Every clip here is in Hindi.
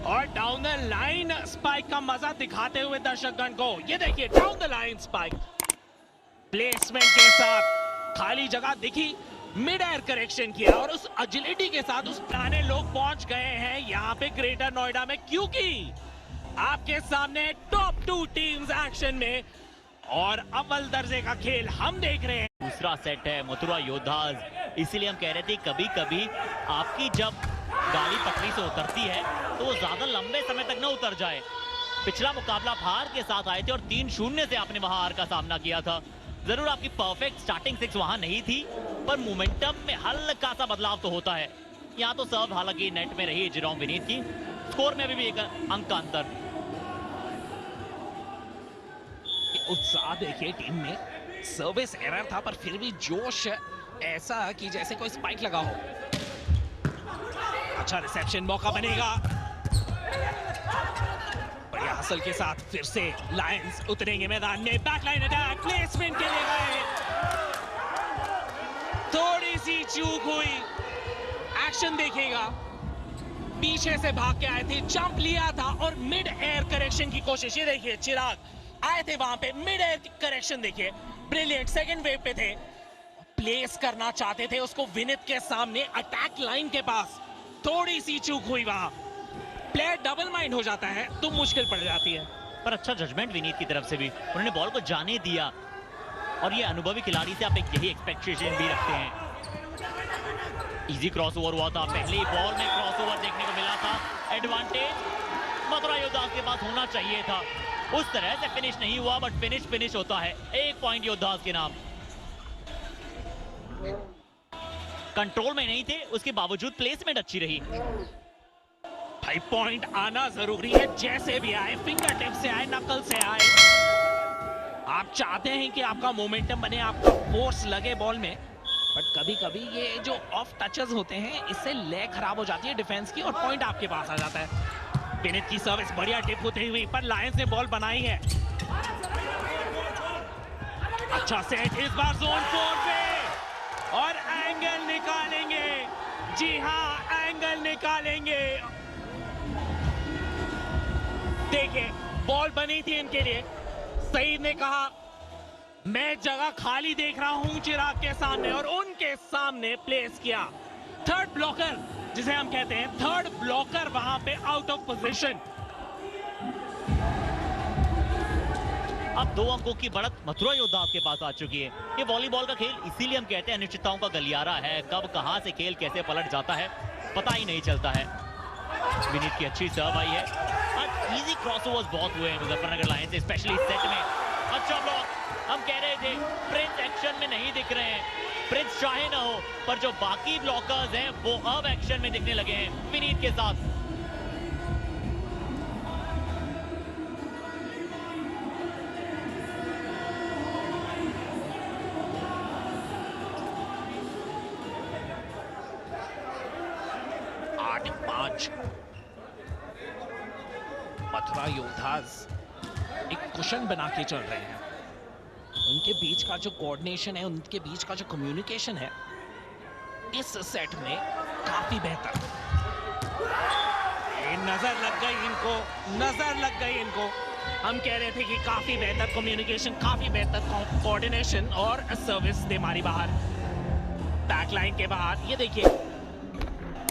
और डाउन द लाइन स्पाइक का मजा दिखाते हुए दर्शकगण को, ये देखिए down the line spike placement के साथ खाली जगह दिखी, मिड एयर करेक्शन किया और उस एजिलिटी के साथ उस पुराने लोग पहुंच गए हैं यहाँ पे ग्रेटर नोएडा में, क्योंकि आपके सामने टॉप 2 टीम्स एक्शन में और अव्वल दर्जे का खेल हम देख रहे हैं। दूसरा सेट है मथुरा योद्धास, इसीलिए हम कह रहे थे कभी कभी आपकी जब गाड़ी पटरी से उतरती है तो वो ज्यादा लंबे समय तक न उतर जाए। पिछला मुकाबला हार के साथ आए थे और 3-0 से आपने वहां हार का सामना किया था। जरूर आपकी परफेक्ट स्टार्टिंग 6 वहां नहीं थी, पर मोमेंटम में हल्का सा बदलाव तो होता है। यहाँ तो सर्व हालांकि नेट में रही जेरोम विनीत की, स्कोर में अभी भी एक अंक का अंतर। उत्साह देखिए टीम में, सर्विस एरर था पर फिर भी जोश ऐसा कि जैसे कोई स्पाइक लगा हो। अच्छा रिसेप्शन मौका बनेगा, बढ़िया हसल के साथ फिर से लायंस उतरेंगे मैदान में, बैकलाइन अटैक प्लेसमेंट के लिए गए, थोड़ी सी चूक हुई। एक्शन देखेगा, पीछे से भाग के आए थे, जंप लिया था और मिड एयर करेक्शन की कोशिश। ये देखिए चिराग आए थे वहां पे, मिड एयर करेक्शन देखिए, ब्रिलियंट सेकंड वेव पे थे, प्लेस करना चाहते थे उसको विनीत के सामने अटैक लाइन के पास, थोड़ी सी चूक हुई वहां, प्लेयर डबल माइंड हो जाता है तो मुश्किल पड़ जाती है। पर अच्छा जजमेंट विनीत की तरफ से भी, उन्होंने बॉल को जाने दिया और ये अनुभवी खिलाड़ी से आप एक यही एक्सपेक्टेशन भी रखते हैं। इजी क्रॉसओवर हुआ था, पहली बॉल में क्रॉसओवर देखने को मिला था, एडवांटेज मथुरा योद्धास के पास होना चाहिए था। उस तरह से फिनिश नहीं हुआ, बट फिनिश होता है। 1 पॉइंट योद्धास के नाम। कंट्रोल में नहीं थे, उसके बावजूद प्लेसमेंट अच्छी रही। 5 पॉइंट आना जरूरी है, जैसे भी आए, फिंगर टिप से आए, नकल से आए। आप चाहते हैं कि आपका मोमेंटम बने, आपका फोर्स लगे बॉल में, बट कभी कभी ये जो ऑफ टचेस होते हैं इससे लेग खराब हो जाती है डिफेंस की और पॉइंट आपके पास आ जाता है। विनीत की सर्विस बढ़िया टिप होती हुई, पर लायंस ने बॉल बनाई है। अच्छा सेट इस बार जोन 4 पे और एंगल निकालेंगे, जी हाँ एंगल निकालेंगे। देखिए बॉल बनी थी इनके लिए, सईद ने कहा मैं जगह खाली देख रहा हूं चिराग के सामने, और उनके सामने प्लेस किया। थर्ड ब्लॉकर जिसे हम कहते हैं, थर्ड ब्लॉकर वहां पे आउट ऑफ पोजीशन। अब 2 अंकों की बढ़त मथुरा योद्धास के पास आ चुकी है। ये वॉलीबॉल का खेल इसीलिए हम कहते हैं अनिश्चितताओं का गलियारा है, कब कहां से खेल कैसे पलट जाता है पता ही नहीं चलता है। विनीत की अच्छी सर्व आई है, और इजी क्रॉसओवर्स बहुत हुए हैं मुजफ्फरनगर लायंस से, स्पेशली सेट में। अच्छा ब्लॉक, हम कह रहे थे प्रिंस एक्शन में नहीं दिख रहे हैं, प्रिंस चाहे ना हो, पर जो बाकी ब्लॉकर्स हैं वो अब एक्शन में दिखने लगे हैं विनीत के साथ। मथुरा योद्धास एक कुशन बना के चल रहे हैं, उनके बीच का जो कोऑर्डिनेशन है, उनके बीच का जो कम्युनिकेशन है इस सेट में काफी बेहतर। नजर लग गई इनको, नजर लग गई इनको। हम कह रहे थे कि काफी बेहतर कम्युनिकेशन, काफी बेहतर कोऑर्डिनेशन और सर्विस दे मारी बाहर, बैकलाइन के बाहर। ये देखिए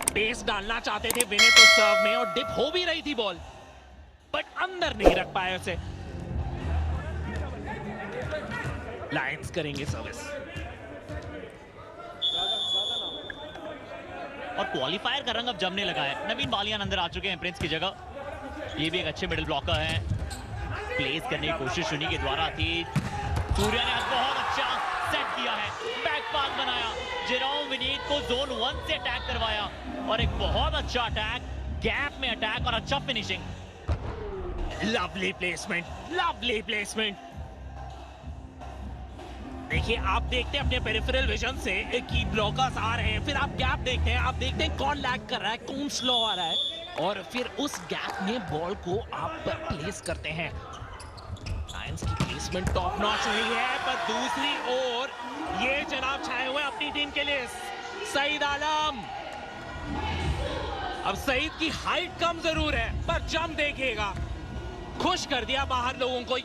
पेस डालना चाहते थे विनीत तो सर्व में, और डिप हो भी रही थी बॉल, बट अंदर नहीं रख पाए उसे। लायंस करेंगे सर्विस, और क्वालिफायर का रंग अब जमने लगा है। नवीन बालियान अंदर आ चुके हैं प्रिंस की जगह। ये भी एक अच्छे मिडिल ब्लॉकर हैं, प्लेस करने की कोशिश उन्हीं के द्वारा थी। सूर्या ने आज बहुत अच्छा सेट किया है, बैक पास बनाया, जेरोम विनीत को जोन 1 से अटैक करवाया, और एक बहुत अच्छा अटैक, गैप में अटैक और अच्छा finishing. Lovely placement, lovely placement. देखिए आप देखते हैं अपने पेरिफेरल विजन से कि ब्लॉकर्स आ रहे हैं, फिर आप गैप देखते हैं, आप देखते हैं कौन लैग कर रहा है, कौन स्लो आ रहा है, और फिर उस गैप में बॉल को आप प्लेस करते हैं। लायंस की प्लेसमेंट टॉप नॉच रही है, पर दूसरी ओर ये जनाब छाए हुए अपनी टीम के लिए, सईद आलम अब सईद की हाइट कम जरूर है पर जंप देखिएगा, खुश कर दिया बाहर लोगों को।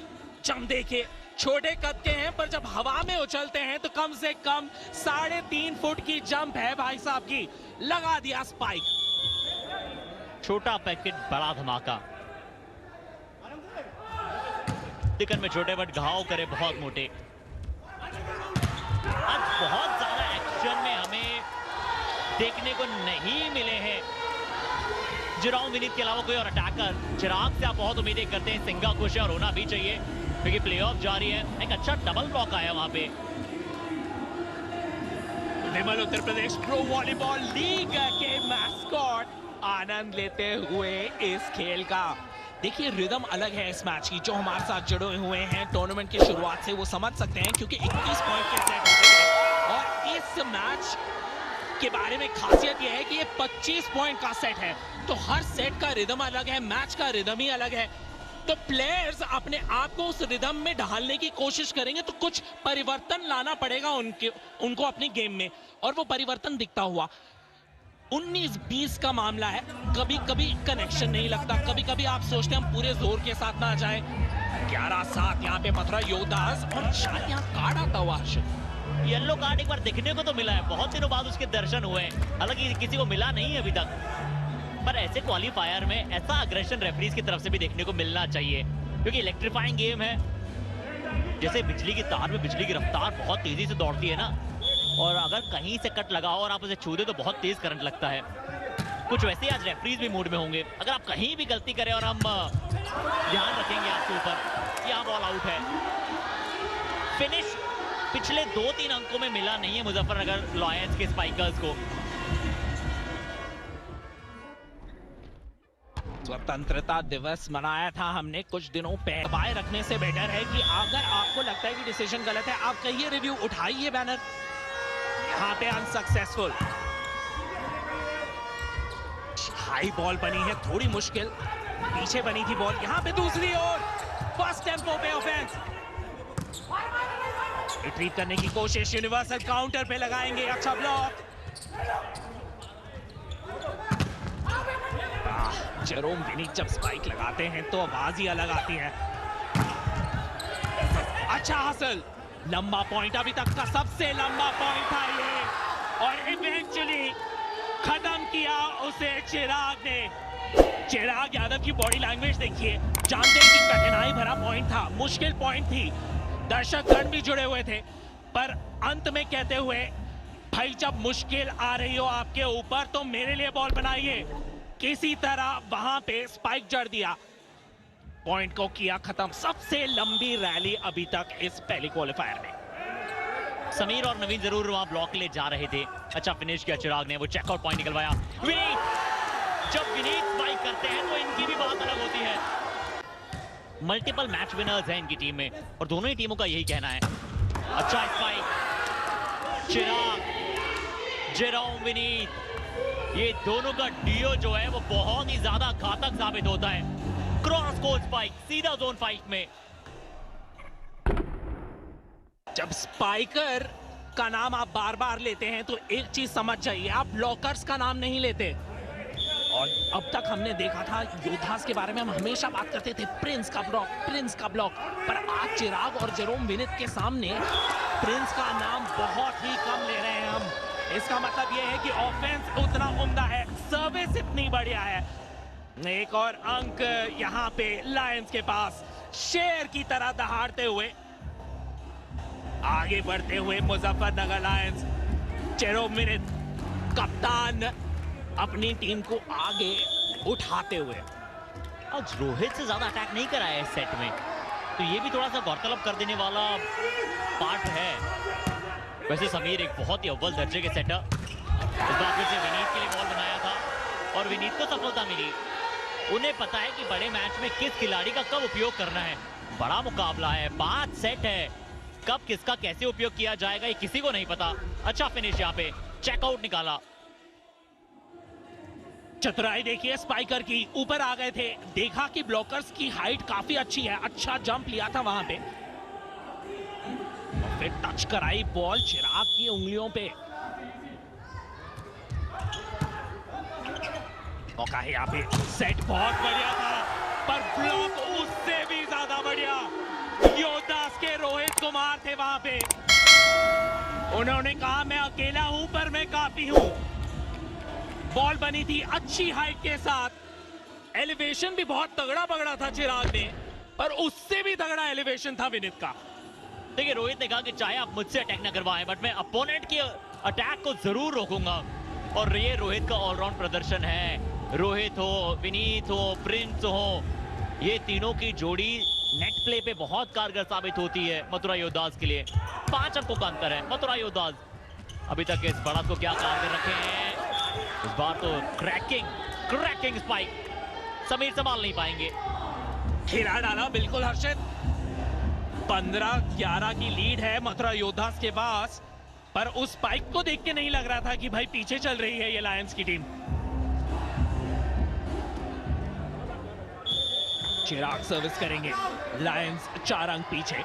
जंप देखिए, छोटे कद के हैं पर जब हवा में उछलते हैं तो कम से कम 3.5 फुट की जंप है भाई साहब की। लगा दिया स्पाइक। छोटा पैकेट बड़ा धमाका, टिकन में छोटे बट घाव करे बहुत मोटे। आज बहुत ज्यादा एक्शन में हमें देखने को नहीं मिले हैं जेरोम विनीत के अलावा कोई और अटैकर। चिराग से आप बहुत उम्मीदें करते हैं, सिंगा खुश है और होना भी चाहिए क्योंकि प्लेऑफ जारी है। एक अच्छा डबल ब्लॉक आया वहां पे। विमल Uttar Pradesh pro volleyball league के मैस्कॉट आनंद लेते हुए इस खेल का। देखिए रिदम अलग है इस मैच की। जो हमारे साथ जुड़े हुए हैं टूर्नामेंट की शुरुआत से वो समझ सकते हैं क्योंकि 21 पॉइंट के सेट होते हैं और इस मैच के बारे में खासियत यह है कि ये 25 पॉइंट का सेट है। तो हर सेट का रिदम अलग है, मैच का रिदम ही अलग है। तो प्लेयर्स अपने आप को उस रिदम में ढालने की कोशिश करेंगे तो कुछ परिवर्तन लाना पड़ेगा उनको अपनी गेम में, और वो परिवर्तन दिखता हुआ 19-20 का मामला है। कभी कभी कनेक्शन नहीं लगता, कभी कभी आप सोचते हैं हम पूरे जोर के साथ ना जाए। 11-7 यहाँ पे मथुरा योद्धास और शायद यहाँ कार्ड आता हुआ। येलो कार्ड एक बार देखने को तो मिला है, बहुत दिनों बाद उसके दर्शन हुए हैं, हालांकि किसी को मिला नहीं है अभी तक। पर ऐसे क्वालिफायर में ऐसा अग्रेशन रेफरीज की तरफ से भी देखने को मिलना चाहिए क्योंकि इलेक्ट्रीफाइंग गेम है। जैसे बिजली की तार में बिजली की रफ्तार बहुत तेजी से दौड़ती है ना, और अगर कहीं से कट लगा हो और आप उसे छू दे तो बहुत तेज करंट लगता है। कुछ वैसे ही आज रेफरीज भी मूड में होंगे। अगर आप कहीं भी गलती करें और हम ध्यान रखेंगे आपके ऊपर, यहाँ बॉल आउट है। फिनिश पिछले 2-3 अंकों में मिला नहीं है मुजफ्फरनगर लॉयंस के स्पाइकर्स को। स्वतंत्रता दिवस मनाया था हमने कुछ दिनों पहले। दबाए रखने से बेटर है कि अगर आपको लगता है कि डिसीजन गलत है आप कहिए, रिव्यू उठाइए बैनर। यहाँ पे अनसक्सेसफुल। हाई बॉल बनी है, थोड़ी मुश्किल पीछे बनी थी बॉल। यहाँ पे दूसरी ओर फर्स्ट टेम्पो पे ऑफेंस। रिट्रीव करने की कोशिश, यूनिवर्सल काउंटर पे लगाएंगे। अच्छा ब्लॉक। जेरोम विनीत जब स्पाइक लगाते हैं तो आवाज ही अलग आती है। अच्छा हासिल, लंबा पॉइंट, अभी तक का सबसे लंबा पॉइंट था ये, और इवेंचुअली खत्म किया उसे चिराग ने। चिराग यादव की बॉडी लैंग्वेज देखिए, जानते हैं कि कठिनाई भरा पॉइंट था, मुश्किल पॉइंट थी, दर्शकगण भी जुड़े हुए थे, पर अंत में कहते हुए भाई जब मुश्किल आ रही हो आपके ऊपर तो मेरे लिए बॉल बनाइए। किसी तरह वहां पे स्पाइक जड़ दिया, पॉइंट को किया खत्म। सबसे लंबी रैली अभी तक इस पहले क्वालिफायर में। समीर और नवीन जरूर वहां ब्लॉक ले जा रहे थे। अच्छा फिनिश किया चिराग ने, वो चेकआउट पॉइंट निकलवाया। विनीत, जब विनीत स्पाइक करते हैं तो इनकी भी बात अलग होती है। मल्टीपल मैच विनर्स हैं इनकी टीम में और दोनों ही टीमों का यही कहना है। अच्छा स्पाइक, चिराग, जेरोम विनीत, ये दोनों का डियो जो है वो बहुत ही ज्यादा घातक साबित होता है। क्रॉस कोर्ट स्पाइक सीधा जोन फाइट में। जब स्पाइकर का नाम आप बार बार लेते हैं तो एक चीज समझ जाइए, आप ब्लॉकर्स का नाम नहीं लेते। और अब तक हमने देखा था योद्धास के बारे में हम हमेशा बात करते थे, प्रिंस का ब्लॉक, प्रिंस का ब्लॉक, पर आज चिराग और जेरोम विनीत के सामने प्रिंस का नाम बहुत ही कम ले रहे हैं हम। इसका मतलब यह है कि ऑफेंस उतना उम्दा है, सर्विस इतनी बढ़िया है। एक और अंक यहाँ पे लायंस के पास, शेर की तरह दहाड़ते हुए आगे बढ़ते हुए मुजफ्फरनगर लायंस। जेरोम विनीत कप्तान अपनी टीम को आगे उठाते हुए। आज रोहित से ज्यादा अटैक नहीं कराया इस सेट में, तो ये भी थोड़ा सा गौरतलब कर देने वाला पार्ट है। वैसे समीर एक बहुत ही अव्वल दर्जे के सेटर, इस बार फिर से विनीत के लिए बॉल बनाया था और विनीत को सफलता मिली। उन्हें पता है कि बड़े मैच में किस खिलाड़ी का कब उपयोग करना है। बड़ा मुकाबला है, 5 सेट है, कब किसका कैसे उपयोग किया जाएगा ये किसी को नहीं पता। अच्छा फिनिश यहाँ पे, चेकआउट निकाला। चतुराई देखिए स्पाइकर की, ऊपर आ गए थे, देखा कि ब्लॉकर्स की हाइट काफी अच्छी है, अच्छा जंप लिया था वहां पे, और फिर टच कराई बॉल चिराग की उंगलियों पे। मौका है यहाँ पे, सेट बहुत बढ़िया था पर ब्लॉक उससे भी ज्यादा बढ़िया। योद्धास के रोहित कुमार थे वहां पे, उन्होंने कहा मैं अकेला हूं पर मैं काफी हूं। बॉल बनी थी अच्छी हाइट के साथ, एलिवेशन भी बहुत तगड़ा पकड़ा था चिराग ने, पर उससे भी तगड़ा एलिवेशन था विनीत का। देखिए रोहित ने कहा कि चाहे आप मुझसे अटैक ना करवाएं बट मैं अपोनेंट के अटैक को जरूर रोकूंगा, और ये रोहित का ऑलराउंड प्रदर्शन है। रोहित हो, विनीत हो, प्रिंस हो, ये तीनों की जोड़ी नेट प्ले पे बहुत कारगर साबित होती है मथुरा योद्धास के लिए। 5 अंकों का अंतर है। मथुरा योद्धास अभी तक इस बढ़त को क्या कार कर रखे हैं, इस बार तो क्रैकिंग स्पाइक समीर संभाल नहीं पाएंगे। खिला डाला बिल्कुल हर्षित। 15-11 की लीड है मथुरा योद्धास के पास, पर उस स्पाइक को देख के नहीं लग रहा था कि भाई पीछे चल रही है ये लायंस की टीम। चिराग सर्विस करेंगे, लायंस 4 अंक पीछे,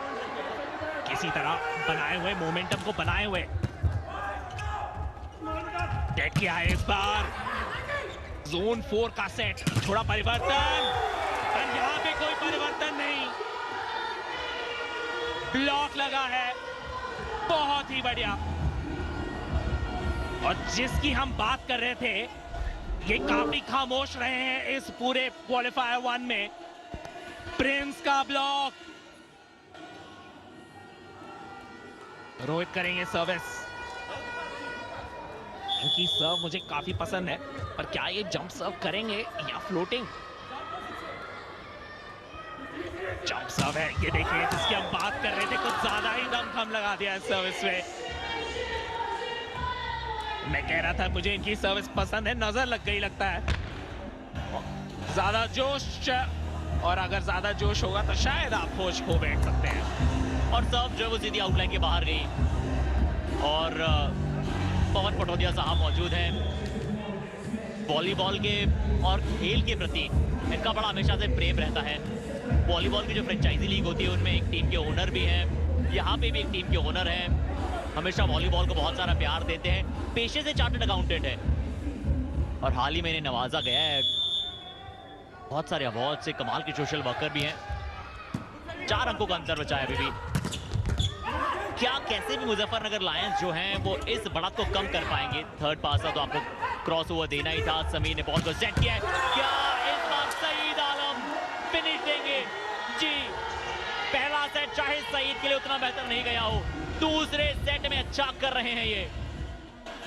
किसी तरह बनाए हुए मोमेंटम को बनाए हुए। देख किया है इस बार जोन 4 का सेट, थोड़ा परिवर्तन, पर यहां पे कोई परिवर्तन नहीं, ब्लॉक लगा है, बहुत ही बढ़िया। और जिसकी हम बात कर रहे थे, ये काफी खामोश रहे हैं इस पूरे क्वालिफायर 1 में। प्रिंस का ब्लॉक, रोहित करेंगे सर्विस। इनकी सर्व मुझे काफी पसंद है, पर क्या ये जंप सर्व करेंगे या फ्लोटिंग? जंप सर्व है, ये देखिए जिसकी हम बात कर रहे थे, कुछ ज्यादा ही दमखम लगा दिया है सर्विस में। मैं कह रहा था मुझे इनकी सर्विस पसंद है, नजर लग गई लगता है। ज्यादा जोश, और अगर ज्यादा जोश होगा तो शायद आप होश खो बैठ सकते हैं। और सर्व जो है वो सीधी आउटलाइन के बाहर गई, और पवन पटोदिया साहब मौजूद हैं। वॉलीबॉल के और खेल के प्रति इनका बड़ा हमेशा से प्रेम रहता है। वॉलीबॉल की जो फ्रेंचाइजी लीग होती है उनमें एक टीम के ओनर भी हैं, यहाँ पे भी एक टीम के ओनर हैं। हमेशा वॉलीबॉल को बहुत सारा प्यार देते हैं, पेशे से चार्टर्ड अकाउंटेंट है, और हाल ही में इन्हें नवाजा गया है बहुत सारे अवार्ड से। कमाल के सोशल वर्कर भी हैं। 4 अंकों का अंतर बचा है अभी भी। क्या कैसे भी मुजफ्फरनगर लायंस जो हैं वो इस बढ़त को कम कर पाएंगे? थर्ड पास था तो आपको क्रॉस ओवर देना ही था। समीर ने बॉल को सेट किया है, क्या इस बार सईद आलम फिनिश देंगे? जी, पहला सेट चाहे सईद के लिए उतना बेहतर नहीं गया हो, दूसरे सेट में अच्छा कर रहे हैं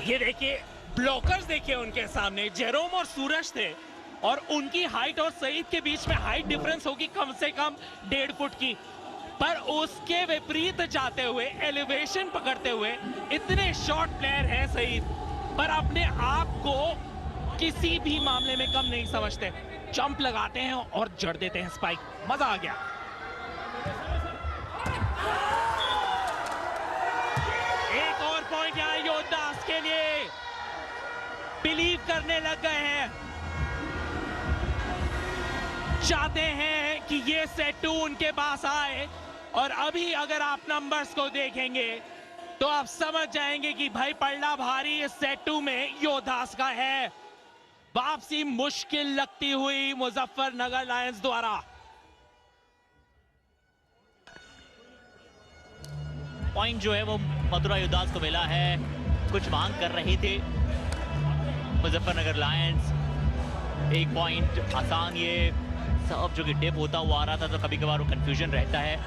ये देखिए ब्लॉकर्स देखिए उनके सामने, जेरोम और सूरज थे, और उनकी हाइट और सईद के बीच में हाइट डिफरेंस होगी कम से कम 1.5 फुट की, पर उसके विपरीत जाते हुए, एलिवेशन पकड़ते हुए, इतने शॉर्ट प्लेयर है सईद, पर अपने आप को किसी भी मामले में कम नहीं समझते। जंप लगाते हैं और जड़ देते हैं स्पाइक, मजा आ गया। एक और पॉइंट यहां योद्धास के लिए, बिलीव करने लग गए हैं, चाहते हैं कि ये सेट 2 उनके पास आए, और अभी अगर आप नंबर्स को देखेंगे तो आप समझ जाएंगे कि भाई पलड़ा भारी इस सेट 2 में योद्धास का है। वापसी मुश्किल लगती हुई मुजफ्फरनगर लायंस द्वारा। पॉइंट जो है वो मथुरा योद्धास को मिला है। कुछ मांग कर रहे थे मुजफ्फरनगर लायंस। 1 पॉइंट आसान, ये सर्व जो कि डिप होता हुआ आ रहा था तो कभी कभार वो कंफ्यूजन रहता है।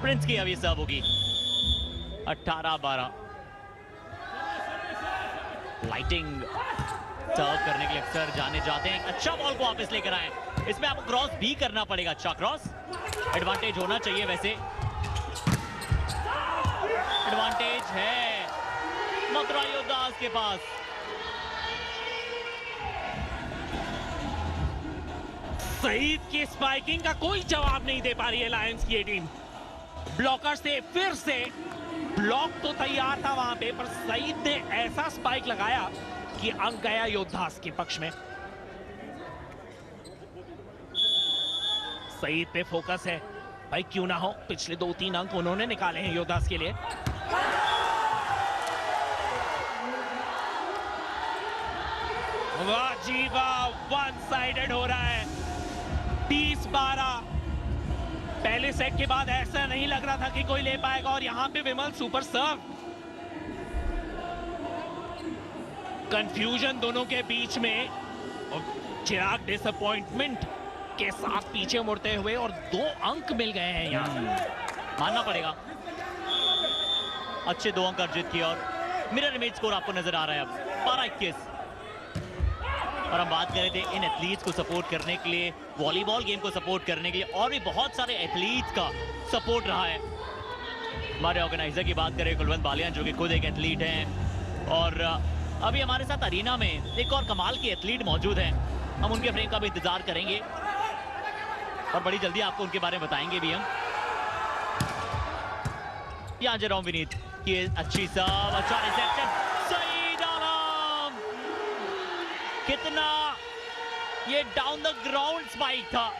प्रिंस की अभी सर्व होगी 18-12। लाइटिंग सर्व करने के लिए अक्सर जाने जाते हैं। अच्छा बॉल को वापस लेकर आए, इसमें आपको क्रॉस भी करना पड़ेगा। अच्छा क्रॉस, एडवांटेज होना चाहिए वैसे, एडवांटेज है मथुरा योद्धास के पास। सईद की स्पाइकिंग का कोई जवाब नहीं दे पा रही है लायंस की ये टीम। ब्लॉकर से फिर से ब्लॉक तो तैयार था वहां पे, पर सईद ने ऐसा स्पाइक लगाया कि अंक गया योद्धास के पक्ष में। सईद पे फोकस है भाई, क्यों ना हो, पिछले 2-3 अंक उन्होंने निकाले हैं योद्धास के लिए। वाह जी वाह, वन साइडेड हो रहा है 30-12। पहले सेट के बाद ऐसा नहीं लग रहा था कि कोई ले पाएगा और यहां पे विमल सुपर सर्व। कंफ्यूजन दोनों के बीच में, चिराग डिसअपॉइंटमेंट के साथ पीछे मुड़ते हुए और 2 अंक मिल गए हैं यहां। मानना पड़ेगा, अच्छे 2 अंक अर्जित किए और मिरर इमेज स्कोर आपको नजर आ रहा है अब 12-21। और हम बात कर रहे थे इन एथलीट्स को सपोर्ट करने के लिए, वॉलीबॉल गेम को सपोर्ट करने के लिए और भी बहुत सारे एथलीट्स का सपोर्ट रहा है। हमारे ऑर्गेनाइजर की बात करें कुलवंत बालियान, जो कि खुद एक एथलीट हैं, और अभी हमारे साथ अरीना में एक और कमाल की एथलीट मौजूद हैं। हम उनके फ्रेम का भी इंतजार करेंगे और बड़ी जल्दी आपको उनके बारे में बताएंगे भी हम। यहाँ जेरोम विनीत की अच्छी सर्व, अच्छा रिसेप्शन, सही डाला। कितना ये डाउन द ग्राउंड स्पाइक था,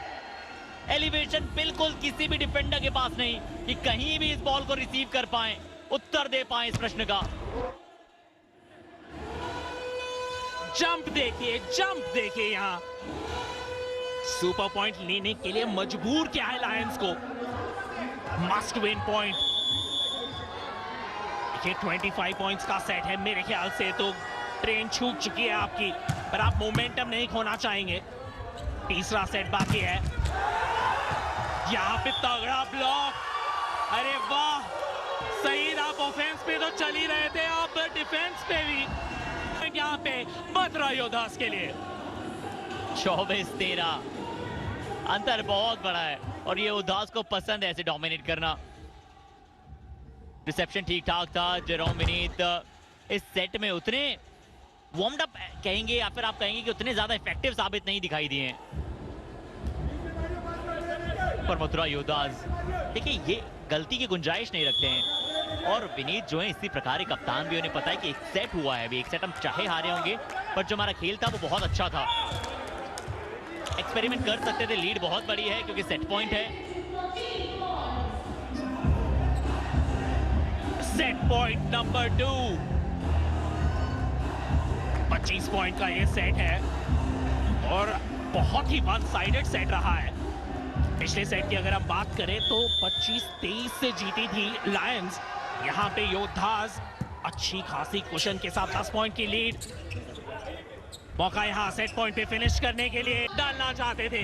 एलिवेशन बिल्कुल किसी भी डिफेंडर के पास नहीं कि कहीं भी इस बॉल को रिसीव कर पाए, उत्तर दे पाए इस प्रश्न का। जंप देखिए यहां सुपर पॉइंट लेने के लिए मजबूर किया है लायंस को। Must win point. ये 25 पॉइंट्स का सेट है, मेरे ख्याल से तो ट्रेन छूट चुकी है आपकी, पर आप मोमेंटम नहीं खोना चाहेंगे। तीसरा सेट बाकी है, यहां पे तगड़ा ब्लॉक, अरे वाह, सही आप ऑफेंस पे तो चल ही रहे थे, आप डिफेंस पे भी। यहाँ पे मथुरा योद्धास के लिए 24-13 अंतर बहुत बड़ा है और ये उदास को पसंद है ऐसे डोमिनेट करना। रिसेप्शन ठीक ठाक था, जेरोम विनीत इस सेट में उतने वार्म्ड अप कहेंगे या फिर आप कहेंगे कि उतने ज्यादा इफेक्टिव साबित नहीं दिखाई दिए। पर मथुरा योद्धास देखिए ये गलती की गुंजाइश नहीं रखते हैं और विनीत जो है इसी प्रकार कप्तान भी, उन्हें पता है कि एक सेट हुआ है, अभी एक सेट हम चाहे हारे होंगे पर जो हमारा खेल था वो बहुत अच्छा था। एक्सपेरिमेंट कर सकते थे, लीड बहुत बड़ी है क्योंकि सेट पॉइंट है। सेट पॉइंट नंबर 2, 25 पॉइंट का ये सेट है और बहुत ही वन साइडेड सेट रहा है। पिछले सेट की अगर हम बात करें तो 25-23 से जीती थी लायंस। यहाँ पे योद्धास अच्छी खासी कुशन के साथ 10 पॉइंट की लीड। मौका यहाँ सेट पॉइंट पे फिनिश करने के लिए डालना चाहते थे।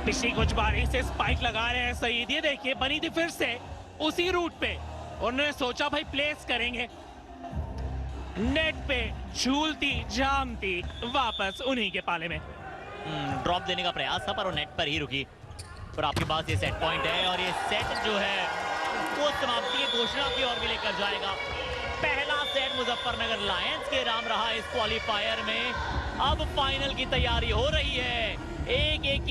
पिछली कुछ बारी से स्पाइक लगा रहे हैं सईद, ये देखिए बनी थी फिर से उसी रूट पे, उन्होंने सोचा भाई प्लेस करेंगे, नेट पे झूलती जामती वापस उन्हीं के पाले में। ड्रॉप देने का प्रयास था पर वो नेट पर ही रुकी। पर आपके पास ये सेट पॉइंट है और ये सेट जो है वो समाप्ति की घोषणा की ओर भी लेकर जाएगा। पहला सेट मुजफ्फरनगर लायंस के नाम रहा इस क्वालिफायर में। अब फाइनल की तैयारी हो रही है, 1-1